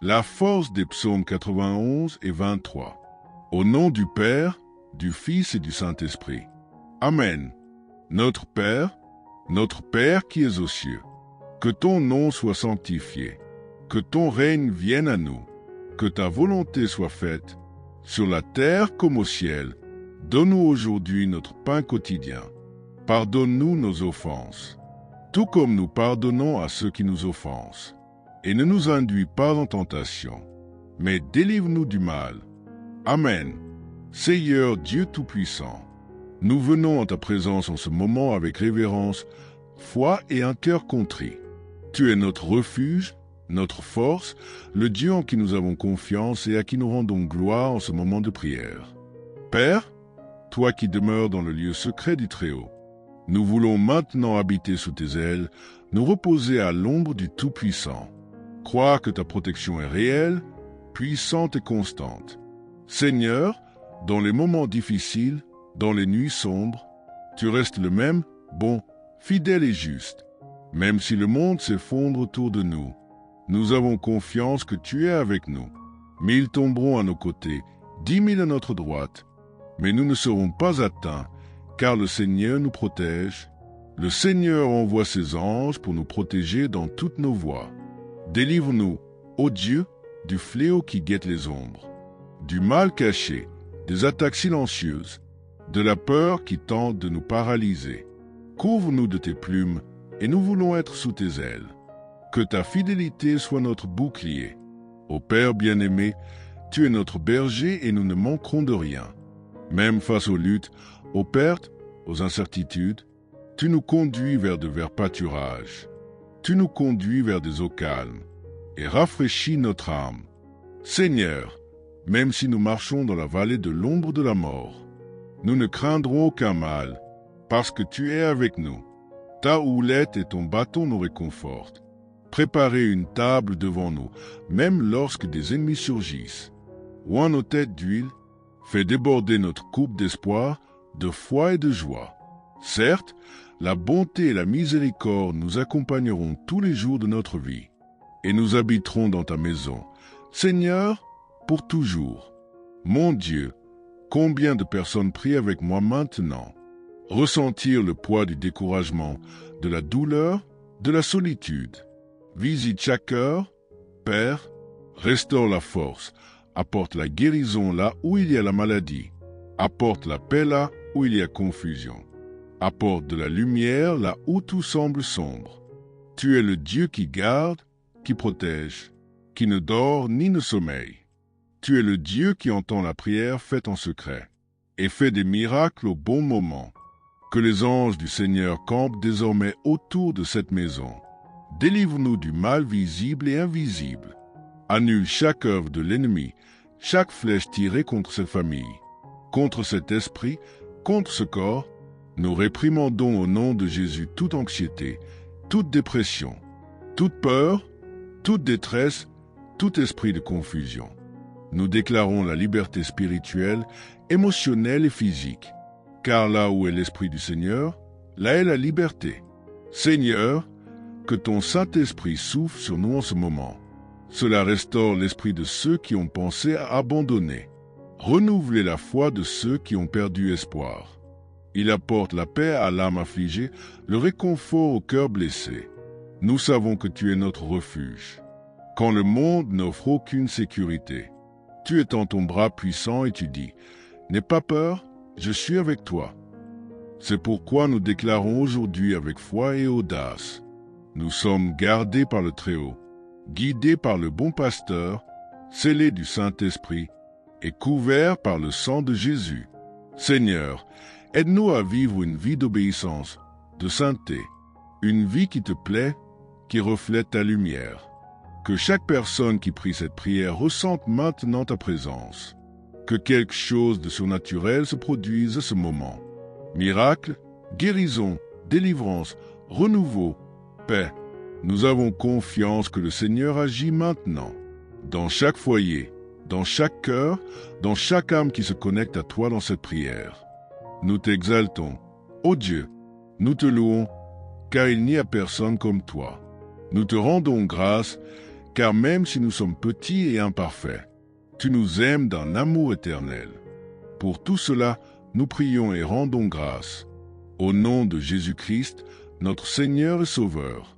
La force des psaumes 91 et 23. Au nom du Père, du Fils et du Saint-Esprit. Amen. Notre Père qui es aux cieux, que ton nom soit sanctifié, que ton règne vienne à nous, que ta volonté soit faite, sur la terre comme au ciel. Donne-nous aujourd'hui notre pain quotidien. Pardonne-nous nos offenses, tout comme nous pardonnons à ceux qui nous offensent. Et ne nous induis pas en tentation, mais délivre-nous du mal. Amen. Seigneur Dieu Tout-Puissant, nous venons en ta présence en ce moment avec révérence, foi et un cœur contrit. Tu es notre refuge, notre force, le Dieu en qui nous avons confiance et à qui nous rendons gloire en ce moment de prière. Père, toi qui demeures dans le lieu secret du Très-Haut, nous voulons maintenant habiter sous tes ailes, nous reposer à l'ombre du Tout-Puissant. Croire que ta protection est réelle, puissante et constante. Seigneur, dans les moments difficiles, dans les nuits sombres, tu restes le même, bon, fidèle et juste. Même si le monde s'effondre autour de nous, nous avons confiance que tu es avec nous. 1000 tomberont à nos côtés, 10 000 à notre droite, mais nous ne serons pas atteints, car le Seigneur nous protège. Le Seigneur envoie ses anges pour nous protéger dans toutes nos voies. Délivre-nous, ô Dieu, du fléau qui guette les ombres, du mal caché, des attaques silencieuses, de la peur qui tente de nous paralyser. Couvre-nous de tes plumes, et nous voulons être sous tes ailes. Que ta fidélité soit notre bouclier. Ô Père bien-aimé, tu es notre berger et nous ne manquerons de rien. Même face aux luttes, aux pertes, aux incertitudes, tu nous conduis vers de verts pâturages. Tu nous conduis vers des eaux calmes et rafraîchis notre âme. Seigneur, même si nous marchons dans la vallée de l'ombre de la mort, nous ne craindrons aucun mal, parce que tu es avec nous. Ta houlette et ton bâton nous réconfortent. Préparez une table devant nous, même lorsque des ennemis surgissent. Oins nos têtes d'huile, fais déborder notre coupe d'espoir, de foi et de joie. Certes, la bonté et la miséricorde nous accompagneront tous les jours de notre vie, et nous habiterons dans ta maison, Seigneur, pour toujours. Mon Dieu, combien de personnes prient avec moi maintenant? Ressentir le poids du découragement, de la douleur, de la solitude. Visite chaque cœur, Père, restaure la force, apporte la guérison là où il y a la maladie, apporte la paix là où il y a confusion. Apporte de la lumière là où tout semble sombre. Tu es le Dieu qui garde, qui protège, qui ne dort ni ne sommeille. Tu es le Dieu qui entend la prière faite en secret et fait des miracles au bon moment. Que les anges du Seigneur campent désormais autour de cette maison. Délivre-nous du mal visible et invisible. Annule chaque œuvre de l'ennemi, chaque flèche tirée contre cette famille, contre cet esprit, contre ce corps. Nous réprimandons au nom de Jésus toute anxiété, toute dépression, toute peur, toute détresse, tout esprit de confusion. Nous déclarons la liberté spirituelle, émotionnelle et physique, car là où est l'Esprit du Seigneur, là est la liberté. Seigneur, que ton Saint-Esprit souffle sur nous en ce moment. Cela restaure l'esprit de ceux qui ont pensé à abandonner. Renouvelez la foi de ceux qui ont perdu espoir. Il apporte la paix à l'âme affligée, le réconfort au cœur blessé. Nous savons que tu es notre refuge. Quand le monde n'offre aucune sécurité, tu étends ton bras puissant et tu dis « N'aie pas peur, je suis avec toi ». C'est pourquoi nous déclarons aujourd'hui avec foi et audace. Nous sommes gardés par le Très-Haut, guidés par le bon pasteur, scellés du Saint-Esprit et couverts par le sang de Jésus. Seigneur, aide-nous à vivre une vie d'obéissance, de sainteté, une vie qui te plaît, qui reflète ta lumière. Que chaque personne qui prie cette prière ressente maintenant ta présence. Que quelque chose de surnaturel se produise à ce moment. Miracle, guérison, délivrance, renouveau, paix. Nous avons confiance que le Seigneur agit maintenant, dans chaque foyer, dans chaque cœur, dans chaque âme qui se connecte à toi dans cette prière. Nous t'exaltons, ô Dieu, nous te louons, car il n'y a personne comme toi. Nous te rendons grâce, car même si nous sommes petits et imparfaits, tu nous aimes d'un amour éternel. Pour tout cela, nous prions et rendons grâce. Au nom de Jésus-Christ, notre Seigneur et Sauveur.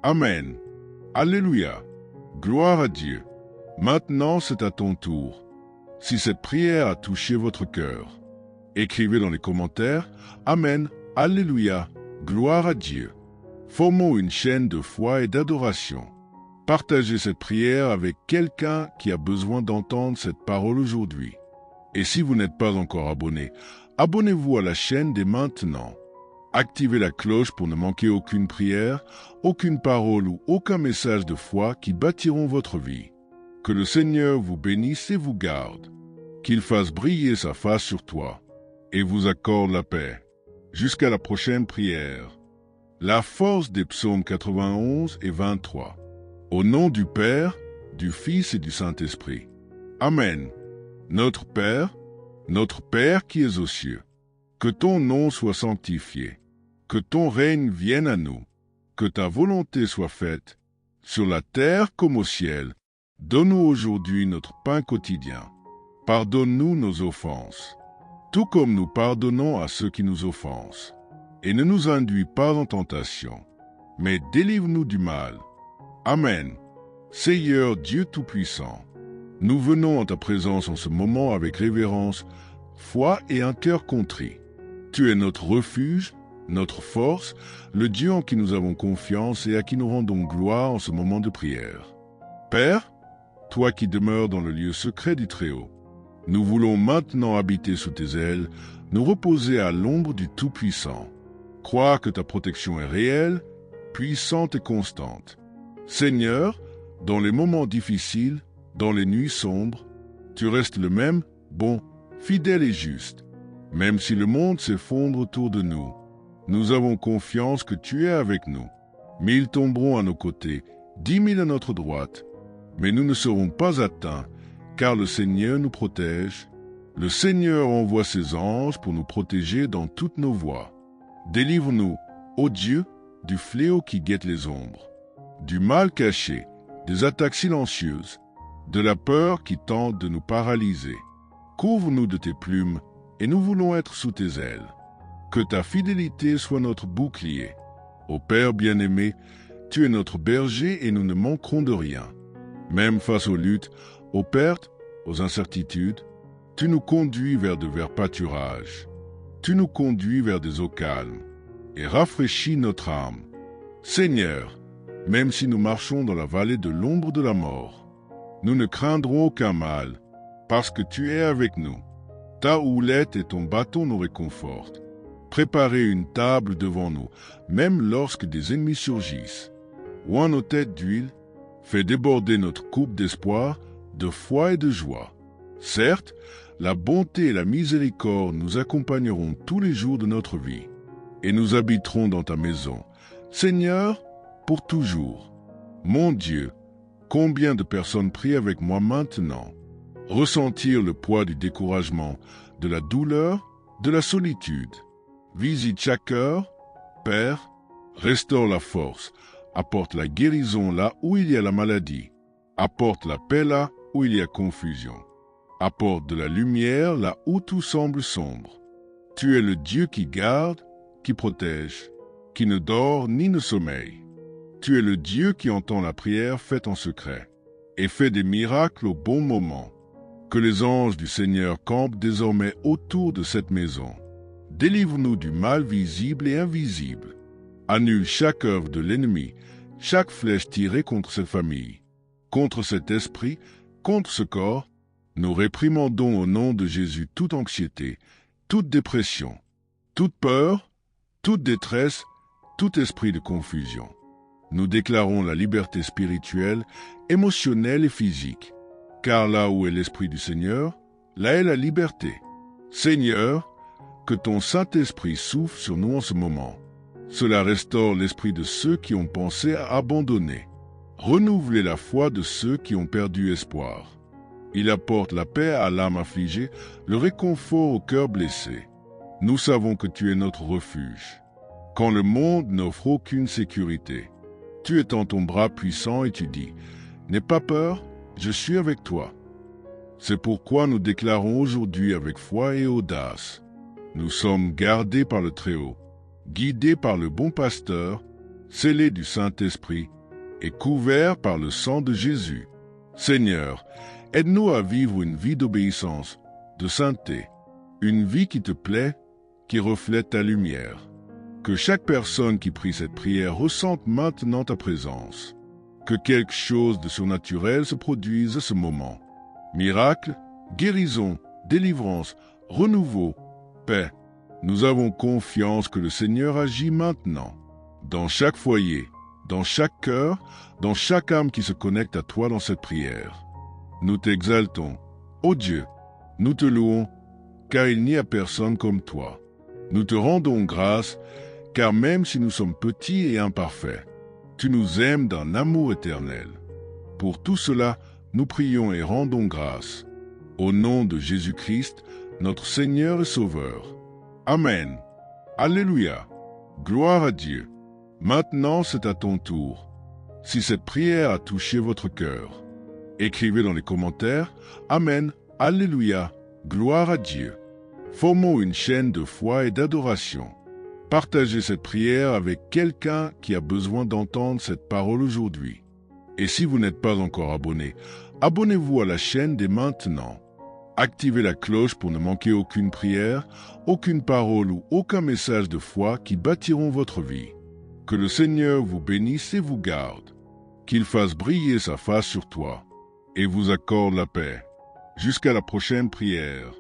Amen. Alléluia. Gloire à Dieu. Maintenant, c'est à ton tour. Si cette prière a touché votre cœur, écrivez dans les commentaires « Amen, Alléluia, gloire à Dieu ». Formons une chaîne de foi et d'adoration. Partagez cette prière avec quelqu'un qui a besoin d'entendre cette parole aujourd'hui. Et si vous n'êtes pas encore abonné, abonnez-vous à la chaîne dès maintenant. Activez la cloche pour ne manquer aucune prière, aucune parole ou aucun message de foi qui bâtiront votre vie. Que le Seigneur vous bénisse et vous garde. Qu'il fasse briller sa face sur toi et vous accorde la paix. Jusqu'à la prochaine prière. La force des psaumes 91 et 23. Au nom du Père, du Fils et du Saint-Esprit. Amen. Notre Père qui es aux cieux, que ton nom soit sanctifié, que ton règne vienne à nous, que ta volonté soit faite, sur la terre comme au ciel. Donne-nous aujourd'hui notre pain quotidien. Pardonne-nous nos offenses, tout comme nous pardonnons à ceux qui nous offensent. Et ne nous induis pas en tentation, mais délivre-nous du mal. Amen. Seigneur Dieu Tout-Puissant, nous venons en ta présence en ce moment avec révérence, foi et un cœur contrit. Tu es notre refuge, notre force, le Dieu en qui nous avons confiance et à qui nous rendons gloire en ce moment de prière. Père, toi qui demeures dans le lieu secret du Très-Haut, nous voulons maintenant habiter sous tes ailes, nous reposer à l'ombre du Tout-Puissant. Croire que ta protection est réelle, puissante et constante. Seigneur, dans les moments difficiles, dans les nuits sombres, tu restes le même, bon, fidèle et juste. Même si le monde s'effondre autour de nous, nous avons confiance que tu es avec nous. 1000 tomberont à nos côtés, 10 000 à notre droite, mais nous ne serons pas atteints, car le Seigneur nous protège. Le Seigneur envoie ses anges pour nous protéger dans toutes nos voies. Délivre-nous, ô Dieu, du fléau qui guette les ombres, du mal caché, des attaques silencieuses, de la peur qui tente de nous paralyser. Couvre-nous de tes plumes, et nous voulons être sous tes ailes. Que ta fidélité soit notre bouclier. Ô Père bien-aimé, tu es notre berger et nous ne manquerons de rien. Même face aux luttes, aux pertes, aux incertitudes, tu nous conduis vers de verts pâturages. Tu nous conduis vers des eaux calmes et rafraîchis notre âme. Seigneur, même si nous marchons dans la vallée de l'ombre de la mort, nous ne craindrons aucun mal, parce que tu es avec nous. Ta houlette et ton bâton nous réconfortent. Préparez une table devant nous, même lorsque des ennemis surgissent. Oins nos têtes d'huile, fais déborder notre coupe d'espoir, de foi et de joie. Certes, la bonté et la miséricorde nous accompagneront tous les jours de notre vie, et nous habiterons dans ta maison, Seigneur, pour toujours. Mon Dieu, combien de personnes prient avec moi maintenant? Ressentir le poids du découragement, de la douleur, de la solitude. Visite chaque cœur, Père, restaure la force, apporte la guérison là où il y a la maladie, apporte la paix là où il y a confusion. Apporte de la lumière là où tout semble sombre. Tu es le Dieu qui garde, qui protège, qui ne dort ni ne sommeille. Tu es le Dieu qui entend la prière faite en secret et fait des miracles au bon moment. Que les anges du Seigneur campent désormais autour de cette maison. Délivre-nous du mal visible et invisible. Annule chaque œuvre de l'ennemi, chaque flèche tirée contre cette famille, contre cet esprit, contre ce corps. Nous réprimandons au nom de Jésus toute anxiété, toute dépression, toute peur, toute détresse, tout esprit de confusion. Nous déclarons la liberté spirituelle, émotionnelle et physique, car là où est l'Esprit du Seigneur, là est la liberté. Seigneur, que ton Saint-Esprit souffle sur nous en ce moment. Cela restaure l'esprit de ceux qui ont pensé à abandonner. Renouvelez la foi de ceux qui ont perdu espoir. Il apporte la paix à l'âme affligée, le réconfort au cœur blessé. Nous savons que tu es notre refuge. Quand le monde n'offre aucune sécurité, tu étends ton bras puissant et tu dis, N'aie pas peur, je suis avec toi. C'est pourquoi nous déclarons aujourd'hui avec foi et audace. Nous sommes gardés par le Très-Haut, guidés par le bon pasteur, scellés du Saint-Esprit et couverts par le sang de Jésus. Seigneur, aide-nous à vivre une vie d'obéissance, de sainteté, une vie qui te plaît, qui reflète ta lumière. Que chaque personne qui prie cette prière ressente maintenant ta présence. Que quelque chose de surnaturel se produise à ce moment. Miracle, guérison, délivrance, renouveau, paix. Nous avons confiance que le Seigneur agit maintenant, dans chaque foyer, dans chaque cœur, dans chaque âme qui se connecte à toi dans cette prière. Nous t'exaltons, ô Dieu, nous te louons, car il n'y a personne comme toi. Nous te rendons grâce, car même si nous sommes petits et imparfaits, tu nous aimes d'un amour éternel. Pour tout cela, nous prions et rendons grâce. Au nom de Jésus-Christ, notre Seigneur et Sauveur. Amen. Alléluia. Gloire à Dieu. Maintenant, c'est à ton tour. Si cette prière a touché votre cœur, écrivez dans les commentaires « Amen, Alléluia, gloire à Dieu ». Formons une chaîne de foi et d'adoration. Partagez cette prière avec quelqu'un qui a besoin d'entendre cette parole aujourd'hui. Et si vous n'êtes pas encore abonné, abonnez-vous à la chaîne dès maintenant. Activez la cloche pour ne manquer aucune prière, aucune parole ou aucun message de foi qui bâtiront votre vie. Que le Seigneur vous bénisse et vous garde. Qu'il fasse briller sa face sur toi et vous accorde la paix. Jusqu'à la prochaine prière.